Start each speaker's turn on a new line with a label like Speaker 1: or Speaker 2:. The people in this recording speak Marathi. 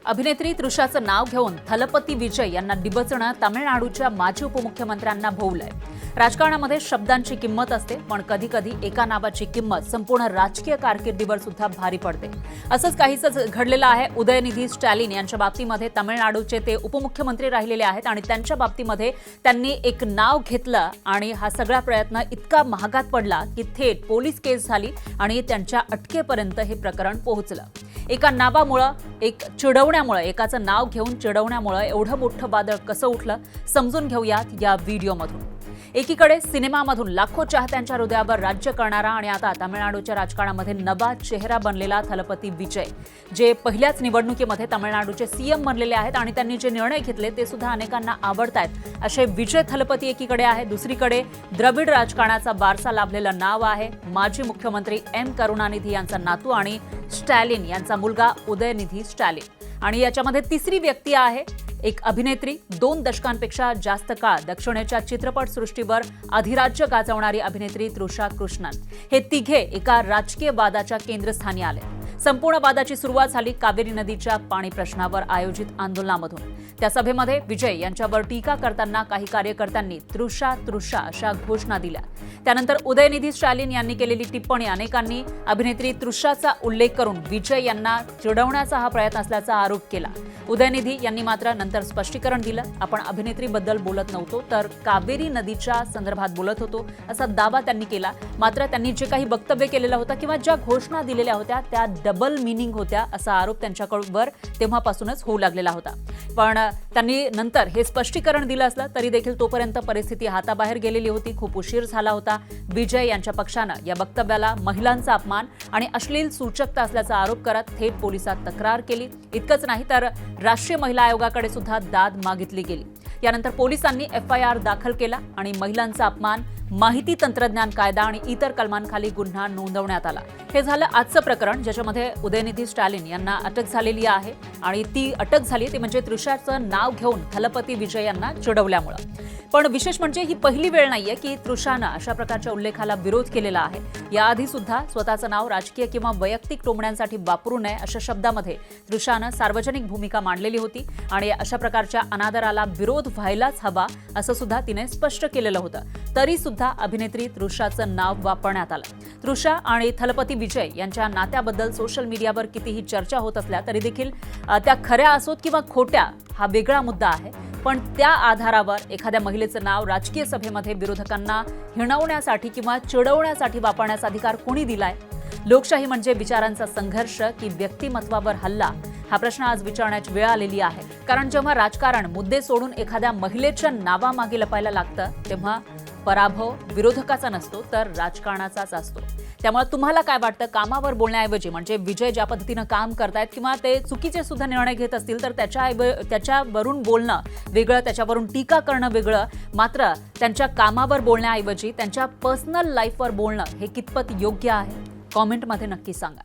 Speaker 1: अभिनेत्री तृषाचं नाव घेऊन थलपती विजय यांना डिवचणं तामिळनाडूच्या माजी उपमुख्यमंत्र्यांना भोवलंय। राजकारणामध्ये शब्दांची किंमत असते, पण कधी कधी एका नावाची किंमत संपूर्ण राजकीय कारकिर्दीवर सुद्धा भारी पडते। असंच काहीच घडलेलं आहे उदयनिधी स्टॅलिन यांच्या बाबतीमध्ये। तामिळनाडूचे ते उपमुख्यमंत्री राहिलेले आहेत आणि त्यांच्या बाबतीमध्ये त्यांनी एक नाव घेतलं आणि हा सगळा प्रयत्न इतका महागात पडला की थेट पोलीस केस झाली आणि त्यांच्या अटकेपर्यंत हे प्रकरण पोहोचलं। एका नावामुळे, एक चिडवण्यामुळे, एकाचं नाव घेऊन चिडवण्यामुळे एवढं मोठं वादळ कसं उठलं समजून घेऊयात या व्हिडिओमधून। एकीकडे सिनेमामधून लाखो चाहत्यांच्या हृदयावर राज्य करणारा आणि आता तामिळनाडूच्या राजकारणामध्ये नवा चेहरा बनलेला थलपती विजय, जे पहिल्याच निवडणुकीमध्ये तामिळनाडूचे सीएम बनलेले आहेत आणि त्यांनी जे निर्णय घेतले ते सुद्धा अनेकांना आवडतायत असे विजय थलपती एकीकडे आहे। दुसरीकडे द्रविड राजकारणाचा वारसा लाभलेलं नाव आहे माजी मुख्यमंत्री एम करुणानिधी यांचा नातू आणि स्टॅलिन यांचा मुलगा उदयनिधी स्टॅलिन। आणि याच्यामध्ये तिसरी व्यक्ती आहे एक अभिनेत्री, 2 दशकांपेक्षा जास्त काळ दक्षिणेच्या चित्रपटसृष्टीवर अधिराज्य गाजवणारी अभिनेत्री तृषा कृष्णन। हे तिघे एका राजकीय वादाच्या केंद्रस्थानी आले। संपूर्ण वादाची सुरुवात झाली कावेरी नदीच्या पाणी प्रश्नावर आयोजित आंदोलनामधून। त्या सभेमध्ये विजय यांच्यावर टीका करताना काही कार्यकर्त्यांनी तृषा तृषा अशा घोषणा दिल्या। त्यानंतर उदयनिधी स्टॅलिन यांनी केलेली टिप्पणी अनेकांनी अभिनेत्री तृषाचा उल्लेख करून विजय यांना चिडवण्याचा हा प्रयत्न असल्याचा आरोप केला। उदयनिधी यांनी मात्र नंतर स्पष्टीकरण दिलं, आपण अभिनेत्रीबद्दल बोलत नव्हतो तर कावेरी नदीच्या संदर्भात बोलत होतो असा दावा त्यांनी केला। मात्र त्यांनी जे काही वक्तव्य केलेलं होतं किंवा ज्या घोषणा दिलेल्या होत्या त्या डबल मीनिंग होत्या असा आरोप त्यांच्याकडून तेव्हापासूनच होऊ लागलेला होता। पण त्यांनी नंतर हे स्पष्टीकरण दिलं असलं तरी देखील तोपर्यंत परिस्थिती हाताबाहेर गेलेली होती, खूप उशीर झाला होता। विजय यांच्या पक्षानं या वक्तव्याला महिलांचा अपमान आणि अश्लील सूचकता असल्याचा आरोप करत थेट पोलिसात तक्रार केली। इतकंच नाही तर राष्ट्रीय महिला आयोगाकडे सुद्धा दाद मागितली गेली। यानंतर पोलिसांनी FIR दाखल केला आणि महिलांचा अपमान, माहिती तंत्रज्ञान कायदा आणि इतर कलमांखाली गुन्हा नोंदवण्यात आला। हे झालं आजचं प्रकरण, ज्याच्यामध्ये उदयनिधी स्टॅलिन यांना अटक झालेली आहे आणि ती अटक झाली ते म्हणजे तृषाचं नाव घेऊन थलपती विजय यांना चिडवल्यामुळे। पण विशेष म्हणजे ही पहिली वेळ नाहीये की तृषानं अशा प्रकारच्या उल्लेखाला विरोध केलेला आहे। याआधी सुद्धा स्वतःचं नाव राजकीय किंवा वैयक्तिक टोमण्यांसाठी वापरू नये अशा शब्दामध्ये तृषानं सार्वजनिक भूमिका मांडलेली होती आणि अशा प्रकारच्या अनादराला विरोध व्हायलाच हवा असं सुद्धा तिने स्पष्ट केलेलं होतं। तरी सुद्धा अभिनेत्री तृषाचं नाव वापरण्यात आलं। तृषा आणि थलपती विजय यांच्या नात्याबद्दल सोशल मीडियावर कितीही चर्चा होत असल्या तरी देखील त्या खऱ्या असोत किंवा खोट्या हा वेगळा मुद्दा आहे। पण त्या आधारावर एखाद्या महिलेचं नाव राजकीय सभेमध्ये विरोधकांना हिणवण्यासाठी किंवा चिडवण्यासाठी वापरण्याचा अधिकार कोणी दिलाय? लोकशाही म्हणजे विचारांचा संघर्ष की व्यक्तिमत्वावर हल्ला? हा प्रश्न आज विचारण्याची वेळ आलेली आहे। कारण जेव्हा राजकारण मुद्दे सोडून एखाद्या महिलेच्या नावामागे लपायला लागतं तेव्हा पराभव विरोधकाचा नसतो तर राजकारणाचाच असतो। त्यामुळे तुम्हाला काय वाटतं? कामावर बोलण्याऐवजी म्हणजे विजय ज्या पद्धतीनं काम करतायत किंवा ते चुकीचे सुद्धा निर्णय घेत असतील तर त्याच्यावरून बोलणं वेगळं, त्याच्यावरून टीका करणं वेगळं, मात्र त्यांच्या कामावर बोलण्याऐवजी त्यांच्या पर्सनल लाईफवर बोलणं हे कितपत योग्य आहे? कॉमेंटमध्ये नक्की सांगा।